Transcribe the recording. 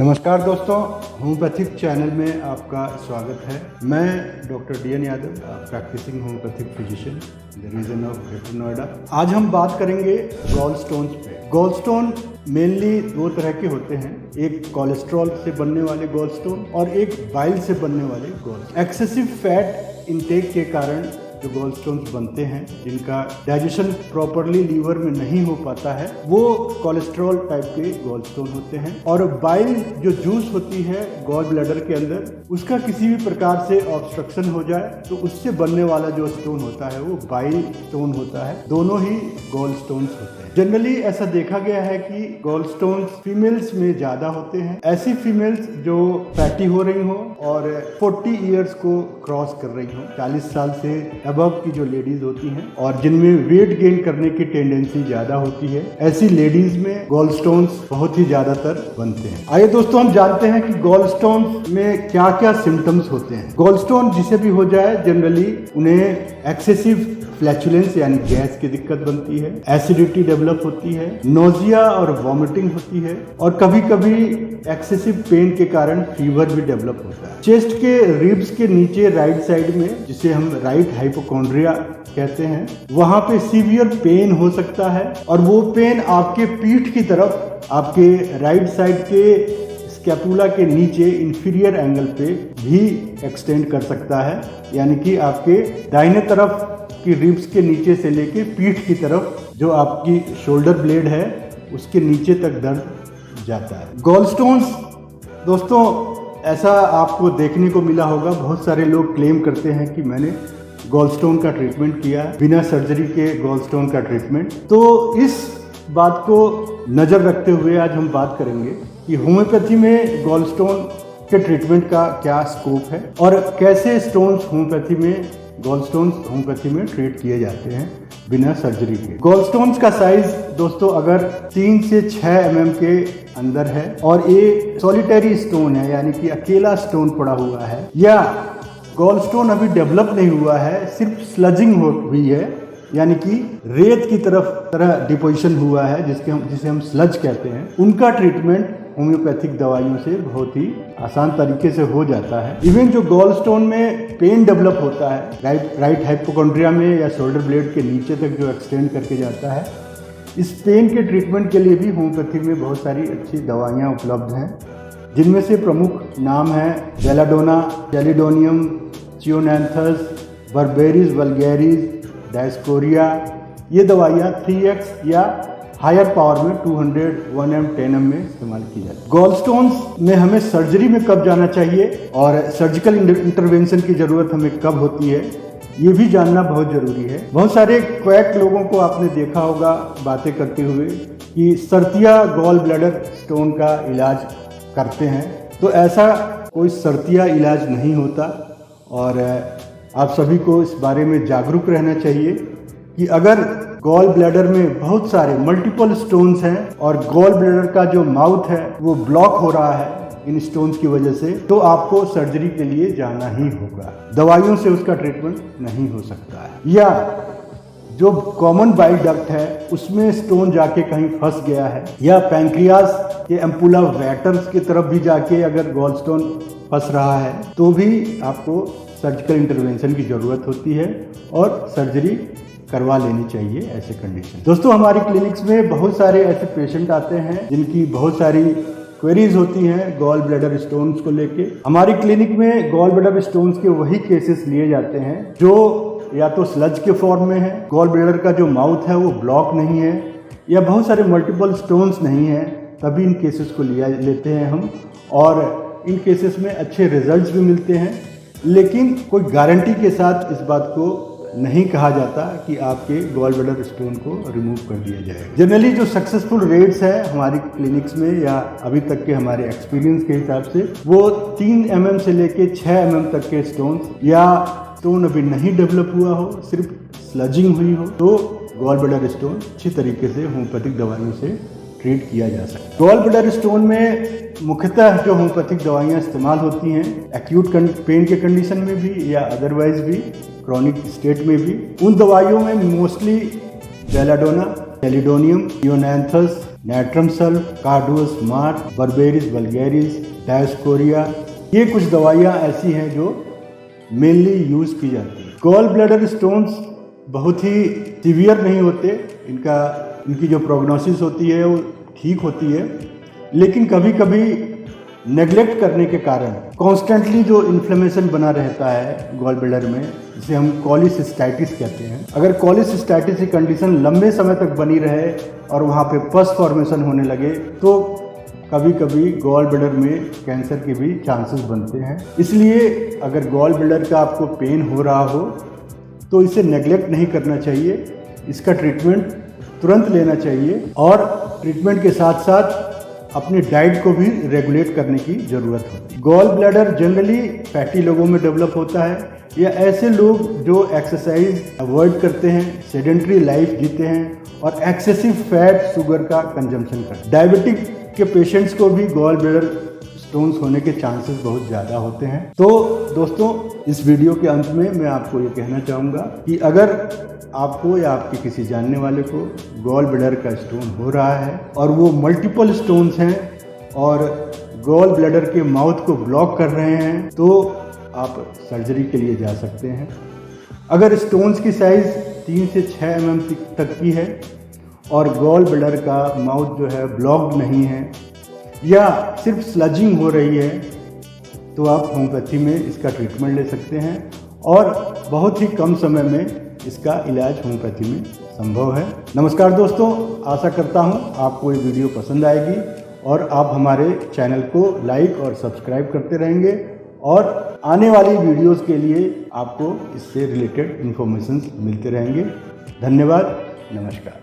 नमस्कार दोस्तों, homeopathic channel में आपका स्वागत है। मैं doctor D N Yadav, practising homeopathic physician the region of greater Noida. आज हम बात करेंगे गॉल स्टोन्स पे। गॉल स्टोन मेनली दो तरह के होते हैं, एक कोलेस्ट्रॉल से बनने वाले गॉल स्टोन और एक बाइल से बनने वाले गॉल। एक्सेसिव फैट इंटेक के कारण जो गॉल स्टोन्स बनते हैं, जिनका डाइजेशन प्रॉपरली लीवर में नहीं हो पाता है, वो कोलेस्ट्रॉल टाइप के गॉल स्टोन होते हैं। और बाइल जो जूस होती है गॉल ब्लैडर के अंदर, उसका किसी भी प्रकार से ऑब्स्ट्रक्शन हो जाए तो उससे बनने वाला जो स्टोन होता है वो बाइल स्टोन होता है। दोनों ही गॉल स्टोन्स होते हैं। जनरली ऐसा देखा गया है कि गॉल स्टोन्स फीमेल्स में ज्यादा होते हैं। ऐसी फीमेल्स जो फैटी हो रही हो और 40 इयर्स को क्रॉस कर रही हो, 40 साल से अबव की जो लेडीज होती हैं और जिनमें वेट गेन करने की टेंडेंसी ज्यादा होती है, ऐसी लेडीज में गॉल स्टोन्स बहुत ही ज्यादातर बनते हैं। आइए दोस्तों, हम जानते हैं कि गॉल स्टोन्स में क्या क्या सिम्टम्स होते हैं। गॉल स्टोन जिसे भी हो जाए, जनरली उन्हें एक्सेसिव फ्लैचुलेंस यानी गैस की दिक्कत बनती है, एसिडिटी डेवलप होती है, नोजिया और वॉमिटिंग होती है और कभी कभी एक्सेसिव पेन के कारण फीवर भी डेवलप होता है। चेस्ट के रिब्स के नीचे राइट साइड में, जिसे हम राइट हाइपोकॉन्ड्रिया कहते हैं, वहां पे सीवियर पेन हो सकता है और वो पेन आपके पीठ की तरफ, आपके राइट साइड के स्कैपुला के नीचे इंफीरियर एंगल पे भी एक्सटेंड कर सकता है, यानी कि आपके दाहिने तरफ की रिब्स के नीचे से लेके पीठ की तरफ जो आपकी शोल्डर ब्लेड है उसके नीचे तक दर्द जाता है। गॉल स्टोन्स दोस्तों, ऐसा आपको देखने को मिला होगा, बहुत सारे लोग क्लेम करते हैं कि मैंने गॉल स्टोन का ट्रीटमेंट किया बिना सर्जरी के, गॉल स्टोन का ट्रीटमेंट। तो इस बात को नज़र रखते हुए आज हम बात करेंगे कि होम्योपैथी में गॉल स्टोन के ट्रीटमेंट का क्या स्कोप है और कैसे स्टोन्स होम्योपैथी में, गॉल स्टोन्स होम्योपैथी में ट्रीट किए जाते हैं बिना सर्जरी के। गॉल स्टोन्स का साइज दोस्तों अगर 3 से 6 mm के अंदर है और ये सॉलिटरी स्टोन है, यानी कि अकेला स्टोन पड़ा हुआ है, या गॉल स्टोन अभी डेवलप नहीं हुआ है, सिर्फ स्लजिंग हुई है, यानी कि रेत की तरह डिपोजिशन हुआ है, जिसे हम स्लज कहते हैं, उनका ट्रीटमेंट होम्योपैथिक दवाइयों से बहुत ही आसान तरीके से हो जाता है। इवन जो गॉल स्टोन में पेन डेवलप होता है राइट हाइपोकॉन्ड्रिया में या शोल्डर ब्लेड के नीचे तक जो एक्सटेंड करके जाता है, इस पेन के ट्रीटमेंट के लिए भी होम्योपैथी में बहुत सारी अच्छी दवाइयाँ उपलब्ध हैं, जिनमें से प्रमुख नाम है belladonna, chelidonium, चियोनैंथस, berberis vulgaris, Dioscorea. ये दवाइयाँ 3x या हायर पावर में 200, 1M, 10M में इस्तेमाल की जाती है। गॉल स्टोन्स में हमें सर्जरी में कब जाना चाहिए और सर्जिकल इंटरवेंशन की जरूरत हमें कब होती है, ये भी जानना बहुत जरूरी है। बहुत सारे क्वैक लोगों को आपने देखा होगा बातें करते हुए कि सर्तिया गॉल ब्लैडर स्टोन का इलाज करते हैं, तो ऐसा कोई सर्तिया इलाज नहीं होता और आप सभी को इस बारे में जागरूक रहना चाहिए कि अगर गॉल ब्लैडर में बहुत सारे मल्टीपल स्टोन्स हैं और गॉल ब्लैडर का जो माउथ है वो ब्लॉक हो रहा है इन स्टोन्स की वजह से, तो आपको सर्जरी के लिए जाना ही होगा। दवाइयों से उसका ट्रीटमेंट नहीं हो सकता है। या जो कॉमन बाइल डक्ट है उसमें स्टोन जाके कहीं फंस गया है, या पैंक्रियास के एम्पुला वेटर्स की तरफ भी जाके अगर गॉल स्टोन फंस रहा है, तो भी आपको सर्जिकल इंटरवेंशन की जरूरत होती है और सर्जरी करवा लेनी चाहिए ऐसे कंडीशन। दोस्तों, हमारी क्लिनिक्स में बहुत सारे ऐसे पेशेंट आते हैं जिनकी बहुत सारी क्वेरीज होती हैं गॉल ब्लैडर स्टोन्स को लेके। हमारी क्लिनिक में गॉल ब्लैडर स्टोन्स के वही केसेस लिए जाते हैं जो या तो स्लज के फॉर्म में है, गॉल ब्लैडर का जो माउथ है वो ब्लॉक नहीं है, या बहुत सारे मल्टीपल स्टोन्स नहीं है, तभी इन केसेस को लेते हैं हम और इन केसेस में अच्छे रिजल्ट्स भी मिलते हैं। लेकिन कोई गारंटी के साथ इस बात को नहीं कहा जाता कि आपके गॉल ब्लैडर स्टोन को रिमूव कर दिया जाएगा। जनरली जो सक्सेसफुल रेट्स है हमारी क्लिनिक्स में या अभी तक के हमारे एक्सपीरियंस के हिसाब से, वो 3 mm से लेके 6 mm तक के स्टोन, या स्टोन अभी नहीं डेवलप हुआ हो, सिर्फ स्लजिंग हुई हो, तो गॉल ब्लैडर स्टोन अच्छी तरीके से होम्योपैथिक दवाइयों से ट्रीट किया जा सकता है। गॉल ब्लैडर स्टोन में मुख्यतः जो होम्योपैथिक दवाइयाँ इस्तेमाल होती हैं एक्यूट पेन के कंडीशन में भी या अदरवाइज भी क्रॉनिक स्टेट में भी, उन दवाइयों में mostly belladonna, chelidonium, chionanthus, natrum sulph, carduus mark, berberis vulgaris, dioscorea, ये कुछ दवाइयाँ ऐसी हैं जो मेनली यूज की जाती है। गॉल ब्लैडर स्टोन्स बहुत ही सीवियर नहीं होते, इनकी जो प्रोग्नोसिस होती है वो ठीक होती है, लेकिन कभी कभी नेग्लेक्ट करने के कारण कॉन्स्टेंटली जो इन्फ्लेमेशन बना रहता है गॉल ब्लैडर में, जिसे हम कॉलिसिस्टाइटिस कहते हैं। अगर कॉलिसिस्टाइटिस की कंडीशन लंबे समय तक बनी रहे और वहाँ पे पस फॉर्मेशन होने लगे तो कभी कभी गॉल ब्लैडर में कैंसर के भी चांसेस बनते हैं। इसलिए अगर गॉल ब्लैडर का आपको पेन हो रहा हो तो इसे नेग्लेक्ट नहीं करना चाहिए, इसका ट्रीटमेंट तुरंत लेना चाहिए और ट्रीटमेंट के साथ साथ अपनी डाइट को भी रेगुलेट करने की ज़रूरत होती है। गॉल ब्लैडर जनरली फैटी लोगों में डेवलप होता है या ऐसे लोग जो एक्सरसाइज अवॉइड करते हैं, सेडेंट्री लाइफ जीते हैं और एक्सेसिव फैट शुगर का कंजम्पशन करते हैं। डायबिटिक के पेशेंट्स को भी गॉल ब्लैडर स्टोन्स होने के चांसेस बहुत ज़्यादा होते हैं। तो दोस्तों, इस वीडियो के अंत में मैं आपको ये कहना चाहूँगा कि अगर आपको या आपके किसी जानने वाले को गॉल ब्लैडर का स्टोन हो रहा है और वो मल्टीपल स्टोन्स हैं और गॉल ब्लैडर के माउथ को ब्लॉक कर रहे हैं तो आप सर्जरी के लिए जा सकते हैं। अगर स्टोन्स की साइज़ 3 से 6 mm तक की है और गॉल ब्लैडर का माउथ जो है ब्लॉक्ड नहीं है या सिर्फ स्लजिंग हो रही है तो आप होम्योपैथी में इसका ट्रीटमेंट ले सकते हैं और बहुत ही कम समय में इसका इलाज होम्योपैथी में संभव है। नमस्कार दोस्तों, आशा करता हूं आपको ये वीडियो पसंद आएगी और आप हमारे चैनल को लाइक और सब्सक्राइब करते रहेंगे और आने वाली वीडियोस के लिए आपको इससे रिलेटेड इन्फॉर्मेशन मिलते रहेंगे। धन्यवाद, नमस्कार।